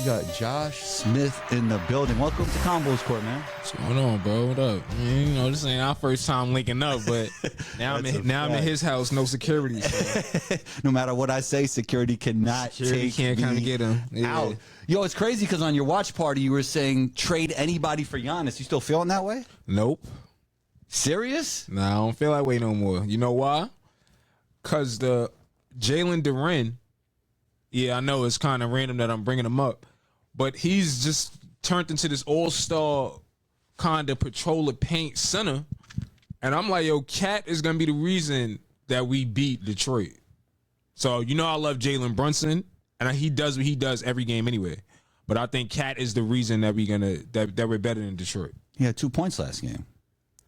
We got Josh Smith in the building. Welcome to Combos Court, man. What's going on, bro? What up? I mean, you know, this ain't our first time linking up, but now I'm in his house, no security. So. No matter what I say, security cannot can't come and get him out. Yo, it's crazy because on your watch party, you were saying trade anybody for Giannis. You still feeling that way? Nope. Serious? Nah, I don't feel that way no more. You know why? Because the Jalen Brunson, yeah, I know it's kind of random that I'm bringing him up, but he's just turned into this all-star kind of patrol the paint center. And I'm like, yo, Cat is going to be the reason that we beat Detroit. So, you know, I love Jalen Brunson, and he does what he does every game anyway. But I think Cat is the reason that we're better than Detroit. He had 2 points last game.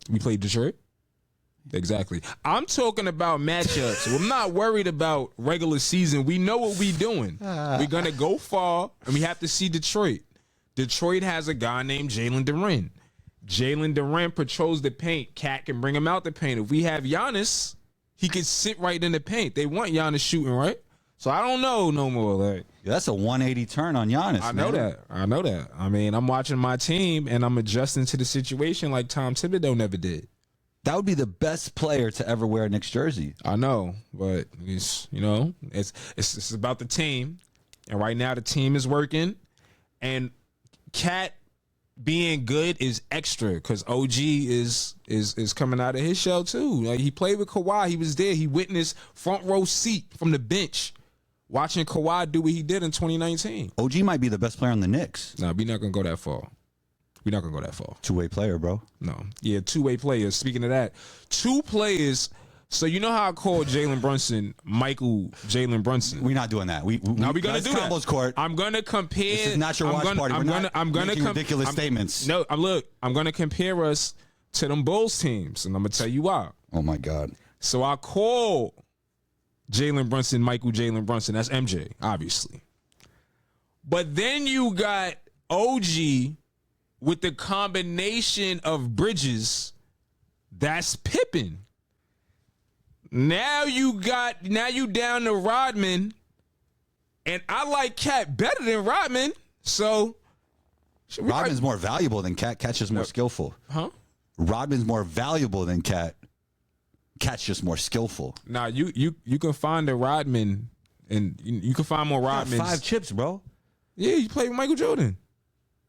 We played Detroit? Exactly. I'm talking about matchups. I'm not worried about regular season. We know what we're doing. We're going to go far, and we have to see Detroit. Detroit has a guy named Jalen Duren. Jalen Duren patrols the paint. Cat can bring him out the paint. If we have Giannis, he could sit right in the paint. They want Giannis shooting, right? So I don't know no more. Like, yeah, that's a 180 turn on Giannis. I know that. I mean, I'm watching my team, and I'm adjusting to the situation like Tom Thibodeau never did. That would be the best player to ever wear a Knicks jersey. I know, but it's about the team, and right now the team is working, and Cat being good is extra because OG is coming out of his shell too. Like, he played with Kawhi, he was there, he witnessed front row seat from the bench watching Kawhi do what he did in 2019. OG might be the best player on the Knicks. Nah, we're not gonna go that far. We're not going to go that far. Two-way player, bro. No. Yeah, two-way players. Speaking of that, two players. So you know how I call Jalen Brunson Michael Jalen Brunson? We're not doing that. We're going to do that. Combos Court. I'm going to compare. This is not your watch party. I'm going to ridiculous statements. No, look, I'm going to compare us to them Bulls teams, and I'm going to tell you why. Oh, my God. So I call Jalen Brunson Michael Jalen Brunson. That's MJ, obviously. But then you got OG with the combination of Bridges, that's Pippen. Now you down to Rodman, and I like Cat better than Rodman. So Rodman's more valuable than Cat. Cat's just more skillful. Huh? Rodman's more valuable than Cat. Cat's just more skillful. Nah, you can find a Rodman, and you can find more Rodmans. 5 chips, bro. Yeah, you play with Michael Jordan.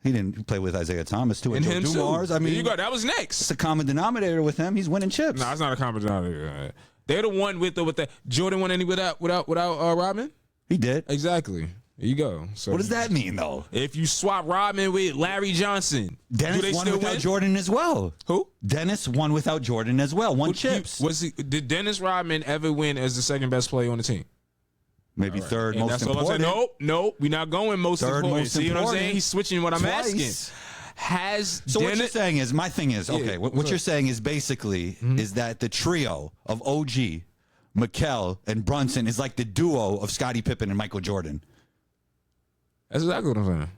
He didn't play with Isaiah Thomas, too. And him, Dumars. I mean, that was next. It's a common denominator with him. He's winning chips. No, it's not a common denominator. They're the one with that. Jordan won any without Rodman? He did. Exactly. There you go. So what does that mean, though? If you swap Rodman with Larry Johnson, Dennis won without Jordan as well. Who? Dennis won without Jordan as well. Won chips. Did Dennis Rodman ever win as the second best player on the team? Maybe right. Third most that's important. All I'm saying. Nope. We're not going most third important. Most See important. What I'm saying? He's switching what I'm asking. So what you're saying is, my thing is, okay, what you're saying is basically is that the trio of OG, Mikal, and Brunson is like the duo of Scottie Pippen and Michael Jordan. That's exactly what I'm saying.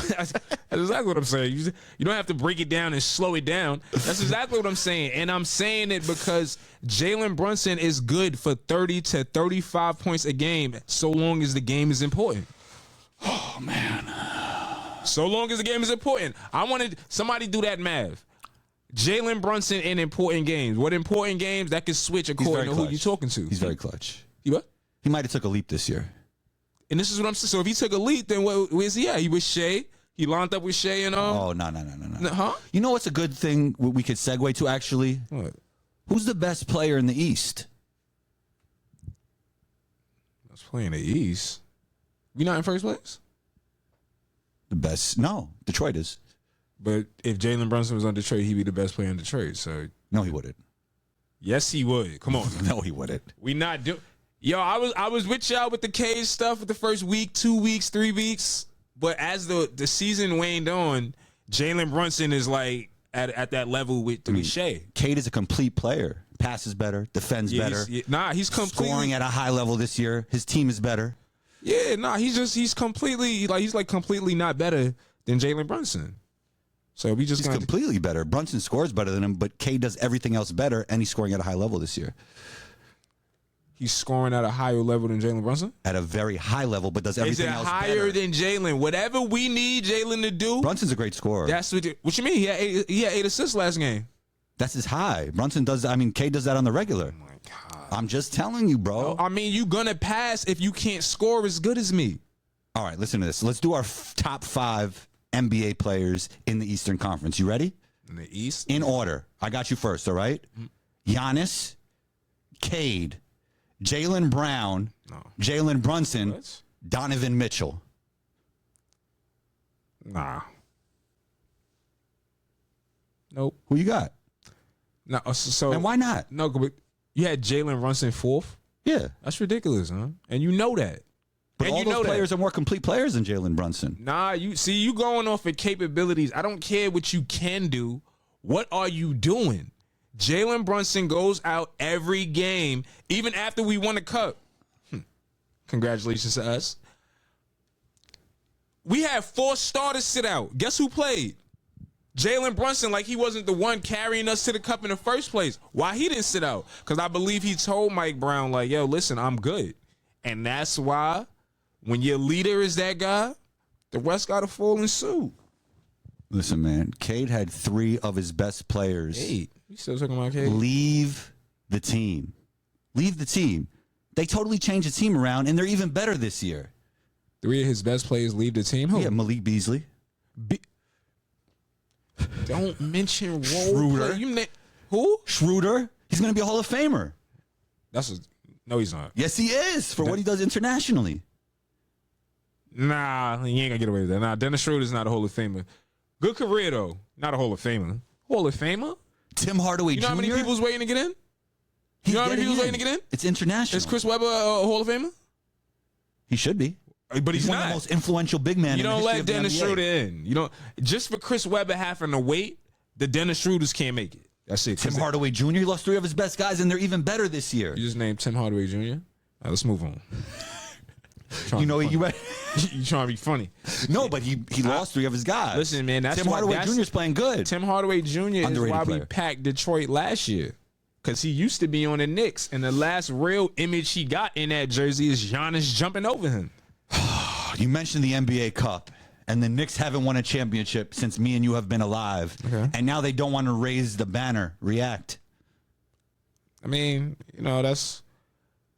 That's exactly what I'm saying. You don't have to break it down and slow it down. That's exactly what I'm saying. And I'm saying it because Jalen Brunson is good for 30 to 35 points a game so long as the game is important. Oh, man. So long as the game is important. I wanted somebody do that math. Jalen Brunson in important games. What important games? That can switch according to who you're talking to. He's very clutch. You what? He might have took a leap this year. And this is what I'm saying. So if he took a leap, then where's he at? He with Shea. He lined up with Shea and all. Oh, no. Huh? You know what's a good thing we could segue to, actually? What? Who's the best player in the East? Let's play in the East. We not in first place? The best? No, Detroit is. But if Jalen Brunson was on Detroit, he'd be the best player in Detroit. So no, he wouldn't. Yes, he would. Come on. No, he wouldn't. We not do. Yo, I was with y'all with the Cade stuff with the first week, 2 weeks, 3 weeks. But as the season waned on, Jalen Brunson is like at that level with Shea. Cade is a complete player. Passes better, defends better. He's completely scoring at a high level this year. His team is better. Yeah, he's completely completely not better than Jalen Brunson. So he's completely better. Brunson scores better than him, but Cade does everything else better, and he's scoring at a high level this year. He's scoring at a higher level than Jalen Brunson? At a very high level, but does everything else better. Is it higher than Jalen? Whatever we need Jalen to do. Brunson's a great scorer. That's what you mean? He had 8 assists last game. That's his high. Brunson does. I mean, Cade does that on the regular. Oh my God. I'm just telling you, bro. I mean, you gonna pass if you can't score as good as me. All right, listen to this. Let's do our top 5 NBA players in the Eastern Conference. You ready? In the East? In order. I got you first, all right? Giannis, Cade, Jalen Brown, Jalen Brunson, Donovan Mitchell. Nah. Nope. Who you got? No. So and why not? No, but you had Jalen Brunson 4th. Yeah, that's ridiculous, huh? And you know that. But and all those players are more complete players than Jalen Brunson. Nah, you going off of capabilities. I don't care what you can do. What are you doing? Jalen Brunson goes out every game, even after we won the cup. Congratulations to us. We had 4 starters sit out. Guess who played? Jalen Brunson, like he wasn't the one carrying us to the cup in the first place. Why he didn't sit out? Because I believe he told Mike Brown, like, yo, listen, I'm good. And that's why when your leader is that guy, the rest got to fall in suit. Listen, man, Cade had 3 of his best players. Hey, you still talking about Cade? Leave the team. Leave the team. They totally changed the team around, and they're even better this year. 3 of his best players leave the team? Who? Yeah, Malik Beasley. Don't mention Schroeder. Who? Schroeder. He's going to be a Hall of Famer. No, he's not. Yes, he is, for what he does internationally. Nah, he ain't going to get away with that. Nah, Dennis Schroeder's not a Hall of Famer. Good career, though. Not a Hall of Famer. Hall of Famer? Tim Hardaway Jr.? You know how many people's waiting to get in? You know how many people's waiting to get in? It's international. Is Chris Webber a Hall of Famer? He should be. But he's one not. of the most influential big men You in the don't history let of the Dennis NBA. Schroeder in. You don't. Just for Chris Webber having to wait, the Dennis Schroeders can't make it. That's it. Tim Hardaway Jr. He lost 3 of his best guys, and they're even better this year. You just named Tim Hardaway Jr.? All right, let's move on. You know, you trying to be funny. No, but he lost 3 of his guys. Listen, man, that's Tim Hardaway Jr. is playing good. Tim Hardaway Jr. is Underrated why player. we packed Detroit last year. Because he used to be on the Knicks, and the last real image he got in that jersey is Giannis jumping over him. You mentioned the NBA Cup, and the Knicks haven't won a championship since me and you have been alive. Okay. And now they don't want to raise the banner. React. I mean, you know, that's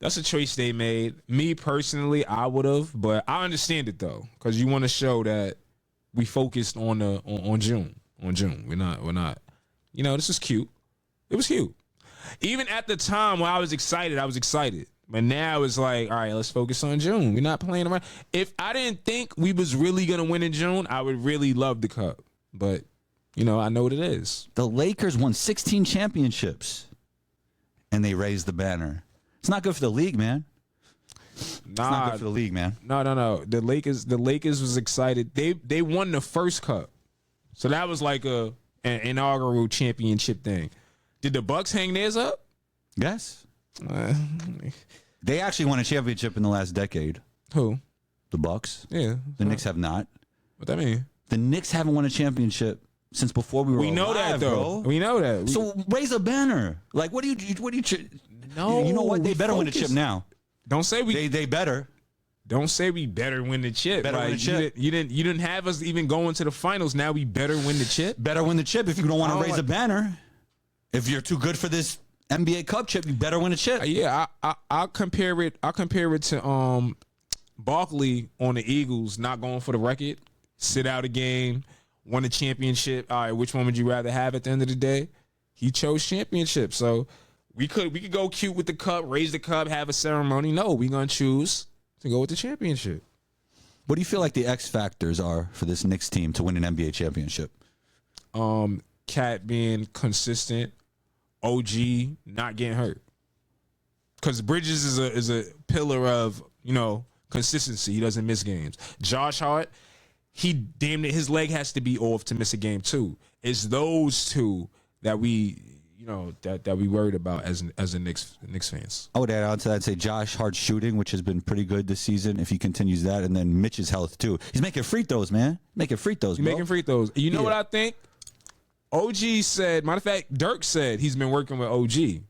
a choice they made. Me personally, I would have, but I understand it though, because you want to show that we focused on June. On June, we're not. You know, this is cute. It was cute. Even at the time when I was excited. But now it's like, all right, let's focus on June. We're not playing around. If I didn't think we was really gonna win in June, I would really love the cup. But you know, I know what it is. The Lakers won 16 championships, and they raised the banner. It's not good for the league, man. It's not good for the league, man. No. The Lakers was excited. They won the first cup, so that was like an inaugural championship thing. Did the Bucks hang theirs up? Yes. They actually won a championship in the last decade. Who? The Bucks. Yeah. The Knicks have not. What that mean? The Knicks haven't won a championship since before we were. We know alive, that though. bro. We know that. So raise a banner. Like, what do you? No. You know what? They better win the chip now. Don't say we. They better. Don't say we better win the chip. Better win the chip. You didn't have us even going to the finals. Now we better win the chip. Better win the chip if you don't want to raise a banner. If you're too good for this NBA Cup chip, you better win a chip. Yeah, I'll compare it. I'll compare it to Barkley on the Eagles not going for the record, sit out a game, won a championship. All right, which one would you rather have at the end of the day? He chose championship, so we could go cute with the cup, raise the cup, have a ceremony. No, we're gonna choose to go with the championship. What do you feel like the X factors are for this Knicks team to win an NBA championship? Cat being consistent. OG not getting hurt, because Bridges is a pillar of, you know, consistency. He doesn't miss games. Josh Hart, he damn near his leg has to be off to miss a game too. It's those two that we, you know, that we worried about as a Knicks fans. I would add on to that and say Josh Hart's shooting, which has been pretty good this season, if he continues that, and then Mitch's health too. He's making free throws, man. Making free throws, bro. Making free throws. You know what I think? OG said, matter of fact, Dirk said he's been working with OG.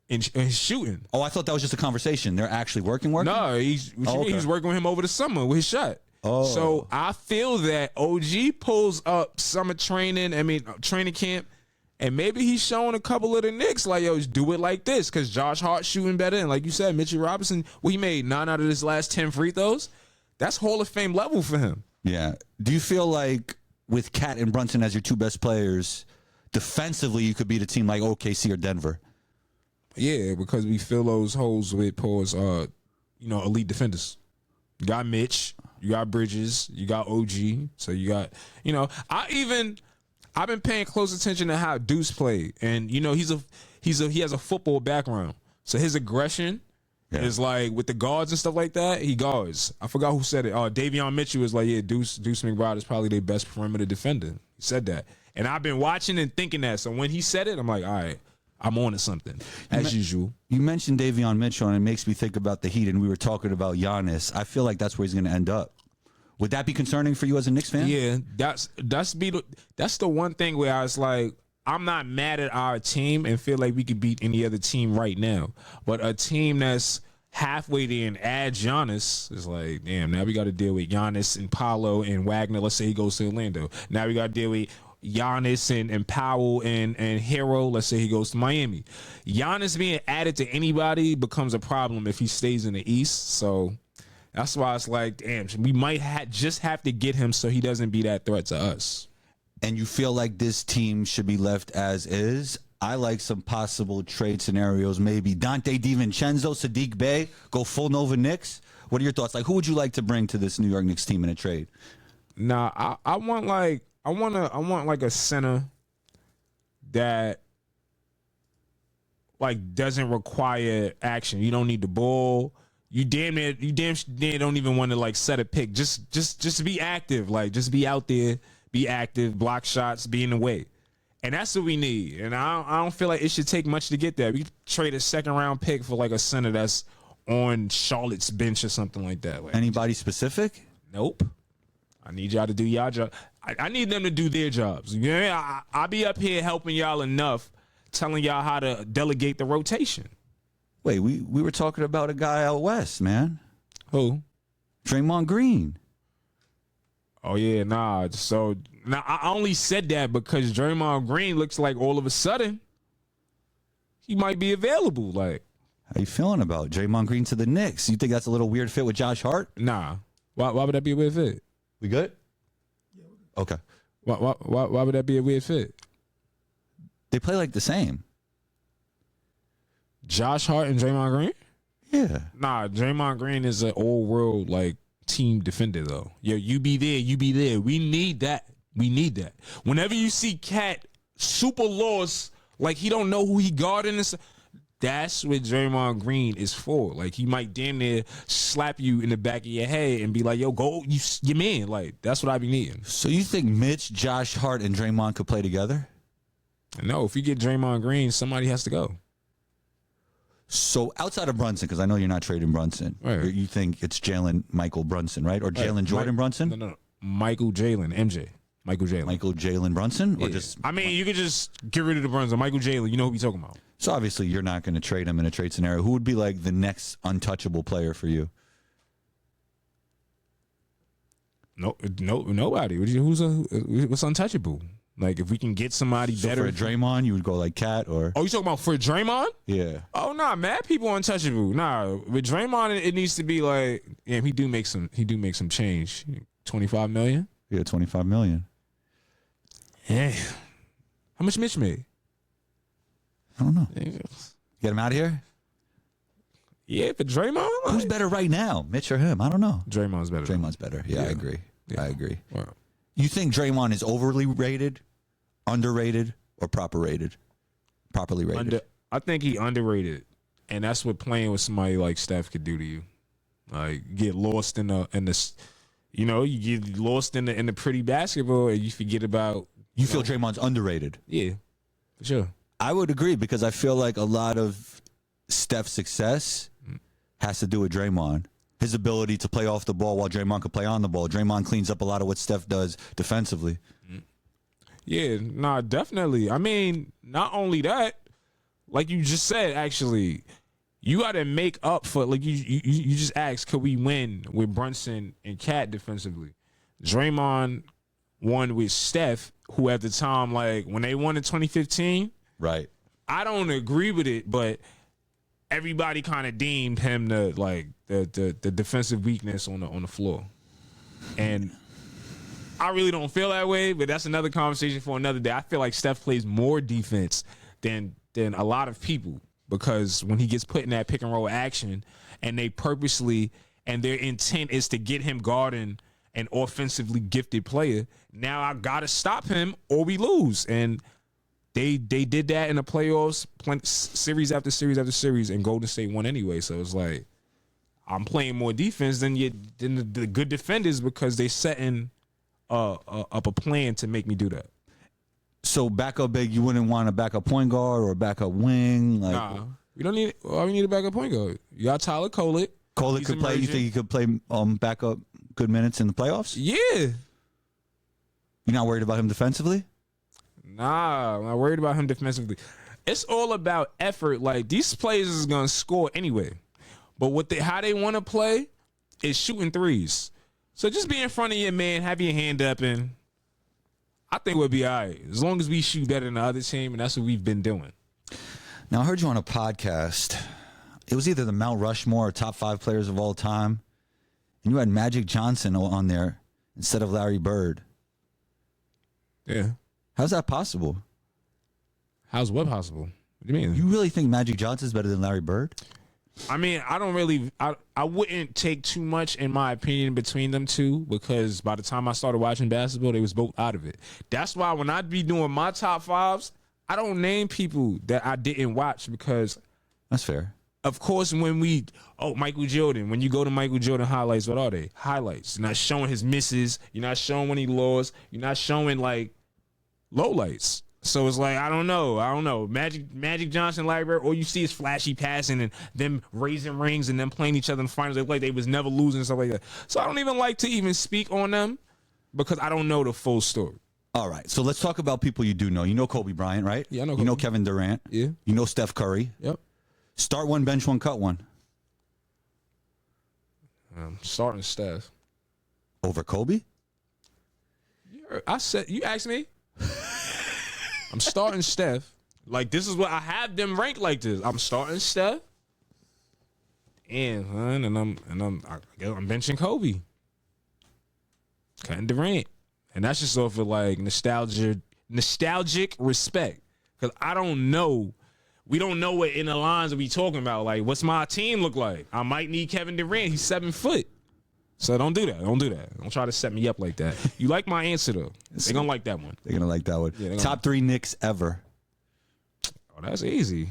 and shooting. Oh, I thought that was just a conversation. They're actually working? No, he's working with him over the summer with his shot. Oh. So I feel that OG pulls up summer training camp, and maybe he's showing a couple of the Knicks like, yo, just do it like this, because Josh Hart's shooting better, and like you said, Mitchell Robinson, he made 9 out of his last 10 free throws. That's Hall of Fame level for him. Yeah. Do you feel like with Cat and Brunson as your two best players, defensively you could beat a team like OKC or Denver? Yeah, because we fill those holes with elite defenders. You got Mitch, you got Bridges, you got OG, so you got, I've been paying close attention to how Deuce played, and he has a football background, so his aggression is like with the guards and stuff like that. He guards. I forgot who said it. Davion Mitchell was like, yeah, Deuce McBride is probably their best perimeter defender. He said that, and I've been watching and thinking that. So when he said it, I'm like, all right, I'm on to something as usual. You mentioned Davion Mitchell, and it makes me think about the Heat, and we were talking about Giannis. I feel like that's where he's going to end up. Would that be concerning for you as a Knicks fan? Yeah, that's the one thing where I was like, I'm not mad at our team and feel like we could beat any other team right now. But a team that's halfway there and add Giannis is like, damn, now we got to deal with Giannis and Paolo and Wagner. Let's say he goes to Orlando. Now we got to deal with Giannis and Powell and Hero. Let's say he goes to Miami. Giannis being added to anybody becomes a problem if he stays in the East. So that's why it's like, damn, we might just have to get him so he doesn't be that threat to us. And you feel like this team should be left as is? I like some possible trade scenarios. Maybe Dante DiVincenzo, Sadiq Bey, go full Nova Knicks. What are your thoughts? Like, who would you like to bring to this New York Knicks team in a trade? Nah, I want a center that like doesn't require action. You don't need the ball. You damn near don't even want to like set a pick. Just be active. Like just be out there, be active, block shots, be in the way. And that's what we need. And I don't feel like it should take much to get there. We could trade a second round pick for like a center that's on Charlotte's bench or something like that. Like, anybody specific? Nope. I need y'all to do y'all job. I need them to do their jobs. I'll be up here helping y'all enough, telling y'all how to delegate the rotation. Wait, we were talking about a guy out west, man. Who? Draymond Green. Oh, yeah, nah. So, now I only said that because Draymond Green looks like all of a sudden he might be available. Like, how you feeling about Draymond Green to the Knicks? You think that's a little weird fit with Josh Hart? Nah. Why would that be a weird fit? We good? Yeah. Okay. Why would that be a weird fit? They play like the same. Josh Hart and Draymond Green? Yeah. Nah, Draymond Green is an all-world, like, team defender, though. Yo, you be there. We need that. Whenever you see Cat super lost, like he don't know who he guarding, that's what Draymond Green is for. Like, he might damn near slap you in the back of your head and be like, yo, go, you man. Like, that's what I be needing. So you think Mitch, Josh Hart, and Draymond could play together? No, if you get Draymond Green, somebody has to go. So outside of Brunson, because I know you're not trading Brunson, right. You think it's Michael Brunson, right? Or Jalen Jordan Brunson? No. Michael Jalen Brunson? Yeah. Or just? I mean, you could just get rid of the Brunson. Michael Jalen, you know who we talking about. So obviously you're not going to trade him in a trade scenario. Who would be like the next untouchable player for you? No, nobody. What's untouchable? Like, if we can get somebody better. For a Draymond, you would go like Cat or? Oh, you talking about for Draymond? Yeah. Oh, nah, mad people untouchable. Nah, with Draymond, it needs to be like, yeah, he do make some change. $25 million? Yeah, $25 million. Yeah. How much Mitch made? I don't know. Get him out of here? Yeah, for Draymond? Like, who's better right now, Mitch or him? I don't know. Draymond's better. Draymond's better. Yeah, I agree. Yeah. I agree. Wow. You think Draymond is overly rated, underrated, or properly rated? I think he underrated, and that's what playing with somebody like Steph could do to you. Like, get lost in the you get lost in the pretty basketball, and you forget about. You feel Draymond's underrated? Yeah, for sure. I would agree because I feel like a lot of Steph's success has to do with Draymond. His ability to play off the ball while Draymond could play on the ball. Draymond cleans up a lot of what Steph does defensively. Yeah, nah, definitely. I mean, not only that, like you just said, actually, you got to make up for, like you just asked, could we win with Brunson and Cat defensively? Draymond won with Steph, who at the time, like when they won in 2015, right? I don't agree with it, but everybody kind of deemed him the defensive weakness on the floor, and I really don't feel that way. But that's another conversation for another day. I feel like Steph plays more defense than a lot of people, because when he gets put in that pick and roll action, and they purposely, and their intent is to get him guarding an offensively gifted player, now I gotta stop him or we lose. And they did that in the playoffs, series after series after series, and Golden State won anyway. So it's like, I'm playing more defense than the good defenders, because they setting up a plan to make me do that. So backup big, you wouldn't want a backup point guard or a backup wing? Like, nah, we don't need. Well, we need a backup point guard. You got Tyler Kolek. Kolek could play. You think he could play backup good minutes in the playoffs? Yeah. You're not worried about him defensively? Nah, I'm not worried about him defensively. It's all about effort. Like, these players is gonna score anyway, but how they want to play is shooting threes. So just be in front of your man, have your hand up, and I think we'll be all right as long as we shoot better than the other team, and that's what we've been doing. Now, I heard you on a podcast. It was either the Mount Rushmore or top 5 players of all time, and you had Magic Johnson on there instead of Larry Bird. Yeah. How's that possible? How's what possible? What do you mean? You really think Magic Johnson's better than Larry Bird? I mean, I don't really. I wouldn't take too much, in my opinion, between them two, because by the time I started watching basketball, they was both out of it. That's why when I'd be doing my top 5s, I don't name people that I didn't watch, because that's fair. Of course, Michael Jordan. When you go to Michael Jordan highlights, what are they? Highlights. You're not showing his misses. You're not showing when he lost. You're not showing like lowlights. So it's like, I don't know. Magic Johnson, Larry Bird, all you see is flashy passing and them raising rings and them playing each other in the finals. Like they was never losing and stuff like that. So I don't even like to even speak on them, because I don't know the full story. All right, so let's talk about people you do know. You know Kobe Bryant, right? Yeah, I know Kobe. Kobe. You know Kevin Durant. Yeah. You know Steph Curry. Yep. Start one, bench one, cut one. Starting Steph. Over Kobe? You asked me. I'm starting Steph. Like, this is what I have them ranked like this. I'm starting Steph, and I'm benching Kobe, cutting Durant, and that's just off of like nostalgic respect, because I don't know. We don't know what in the lines that we talking about. Like, what's my team look like? I might need Kevin Durant. He's 7 foot. So don't do that. Don't try to set me up like that. You like my answer, though. They're going to like that one. They're going to like that one. Yeah, Top 3 Knicks ever. Oh, that's easy.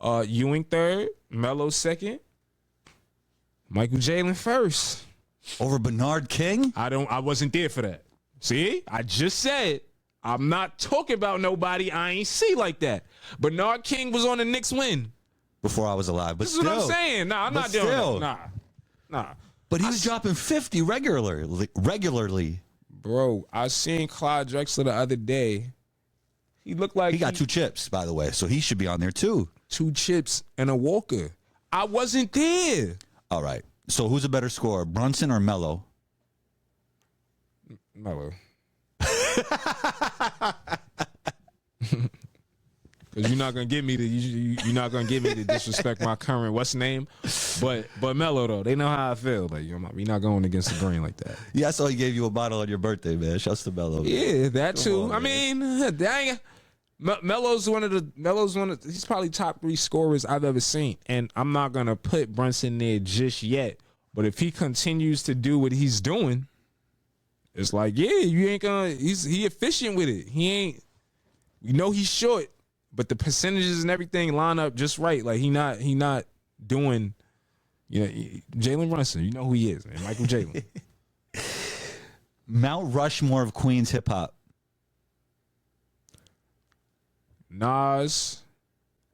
Ewing third, Melo second, Michael Jalen first. Over Bernard King? I wasn't there for that. See? I just said I'm not talking about nobody I ain't see like that. Bernard King was on the Knicks win. Before I was alive. But this is what I'm saying. Nah, I'm not doing that. Nah. But he was dropping 50 regularly. Bro, I seen Clyde Drexler the other day. He looked like he got 2 chips, by the way, so he should be on there too. 2 chips and a Walker. I wasn't there. All right. So who's a better scorer, Brunson or Melo? Melo. Because you're not gonna get me to disrespect my current what's name, but Melo though, they know how I feel. Like, you're not going against the grain like that. Yeah, I saw he gave you a bottle on your birthday, man. Shouts to Melo. Yeah, that too. I mean, dang, Melo's he's probably top 3 scorers I've ever seen, and I'm not gonna put Brunson there just yet. But if he continues to do what he's doing, it's like, yeah, you ain't gonna. He efficient with it. He ain't. We know he's short, but the percentages and everything line up just right. Like he not doing. Jalen Brunson. You know who he is, man. Michael Jalen. Mount Rushmore of Queens hip hop. Nas,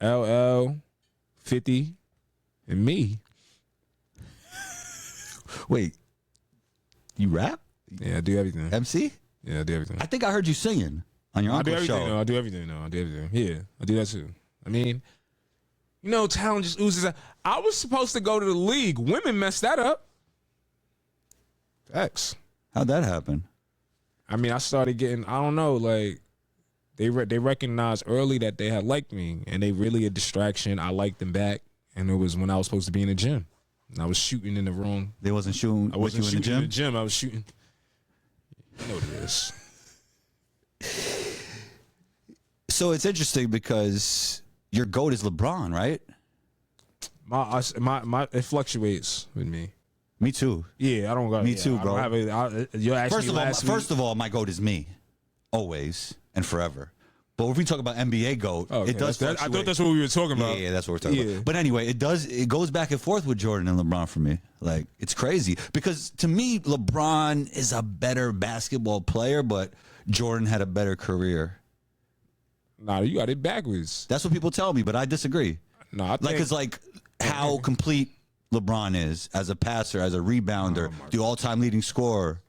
LL, 50, and me. Wait, you rap? Yeah, I do everything. MC? Yeah, I do everything. I think I heard you singing. On your uncle's show. No, I do everything. No, I do everything. Yeah, I do that too. I mean, talent just oozes out. I was supposed to go to the league. Women messed that up. X. How'd that happen? I mean, I started getting, I don't know, like, they recognized early that they had liked me, and they really a distraction. I liked them back, and it was when I was supposed to be in the gym. And I was shooting in the wrong. They wasn't shooting. I wasn't with you shooting in the gym. I was shooting. You know what it is. So it's interesting because your GOAT is LeBron, right? My it fluctuates with me. Me too. Yeah, I don't got. Me too, bro. I don't have it. You asked me last week. First of all, my GOAT is me, always and forever. But if we talk about NBA GOAT, okay, it does. I thought that's what we were talking about. Yeah, that's what we're talking about. But anyway, it goes back and forth with Jordan and LeBron for me. Like, it's crazy because to me, LeBron is a better basketball player, but Jordan had a better career. Nah, you got it backwards. That's what people tell me, but I disagree. No, I think it's like how complete LeBron is as a passer, as a rebounder, the all-time leading scorer.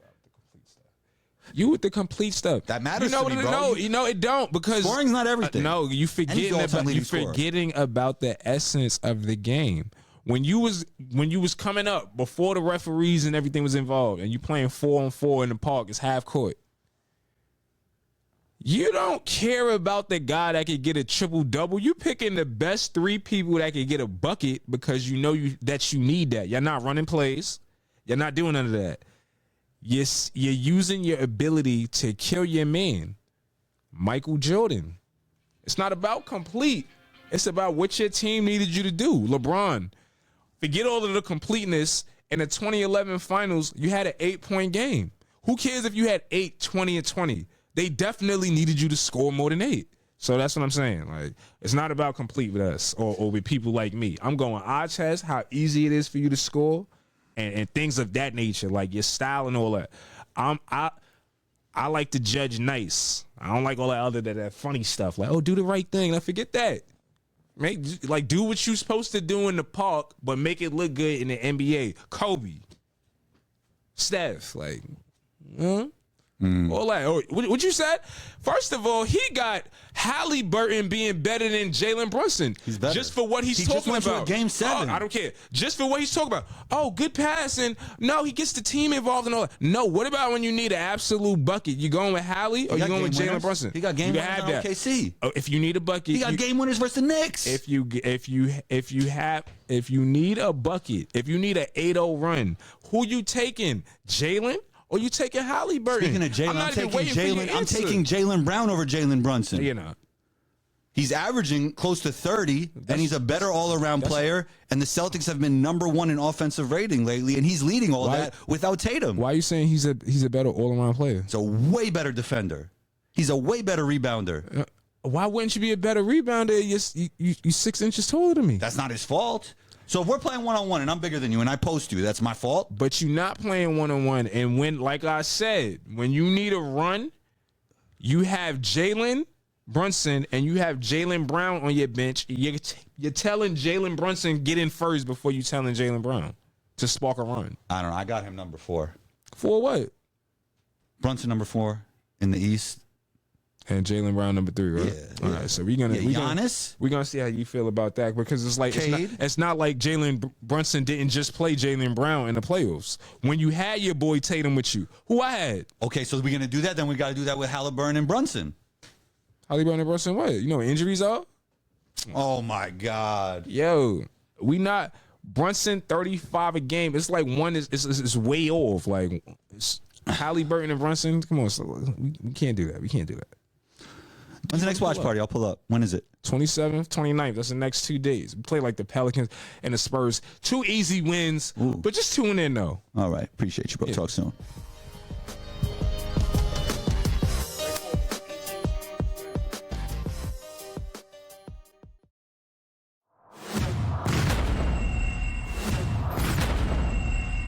You with the complete stuff that matters to me, bro. No, it don't, because scoring's not everything. No, you forgetting about the essence of the game. When you was coming up before the referees and everything was involved, and you playing 4-on-4 in the park, it's half court. You don't care about the guy that could get a triple-double. You picking the best 3 people that could get a bucket because you know that you need that. You're not running plays. You're not doing none of that. You're using your ability to kill your man. Michael Jordan. It's not about complete. It's about what your team needed you to do. LeBron. Forget all of the completeness. In the 2011 finals, you had an 8-point game. Who cares if you had 8, 20, and 20? They definitely needed you to score more than 8. So that's what I'm saying. Like, it's not about complete with us or with people like me. I'm going eye test, how easy it is for you to score, and things of that nature, like your style and all that. I like to judge nice. I don't like all that funny stuff. Like, oh, do the right thing. I forget that. Do what you're supposed to do in the park, but make it look good in the NBA. Kobe, Steph, all that. Oh, what you said? First of all, he got Halliburton being better than Jalen Brunson. He's better. Just for what he's talking about. Game 7. Oh, I don't care. Just for what he's talking about. Oh, good passing. No, he gets the team involved and all that. No, what about when you need an absolute bucket? You going with Hallie or you going with Jalen Brunson? He got game winners on OKC. Oh, if you need a bucket, he got game winners versus the Knicks. If you need a bucket, if you need an 8-0 run, who you taking? Jalen? Or you taking Halliburton? Speaking of Jalen, I'm taking Jalen Brown over Jalen Brunson. You know, he's averaging close to 30, and he's a better all-around player. And the Celtics have been #1 in offensive rating lately, and he's leading all that without Tatum. Why are you saying he's a better all-around player? He's a way better defender. He's a way better rebounder. Why wouldn't you be a better rebounder? You're 6 inches taller than me. That's not his fault. So if we're playing one-on-one and I'm bigger than you and I post you, that's my fault? But you're not playing one-on-one. And when, like I said, when you need a run, you have Jalen Brunson and you have Jalen Brown on your bench. You're telling Jalen Brunson get in first before you telling Jalen Brown to spark a run. I don't know. I got him number 4. For what? Brunson number 4 in the East. And Jalen Brown number 3, right? Yeah. All right, so we're gonna see how you feel about that, because it's like it's not like Jalen Brunson didn't just play Jalen Brown in the playoffs. When you had your boy Tatum with you, who I had. Okay, so we're gonna do that. Then we got to do that with Halliburton and Brunson. Halliburton and Brunson, what? You know what injuries are? Oh my God, yo, we not Brunson 35 a game. It's like one is way off. Like Halliburton and Brunson, come on, so we can't do that. We can't do that. When's the next watch party? I'll pull up. When is it? 27th, 29th. That's the next 2 days. We play like the Pelicans and the Spurs. 2 easy wins, but just tune in, though. All right. Appreciate you, bro. Yeah. Talk soon.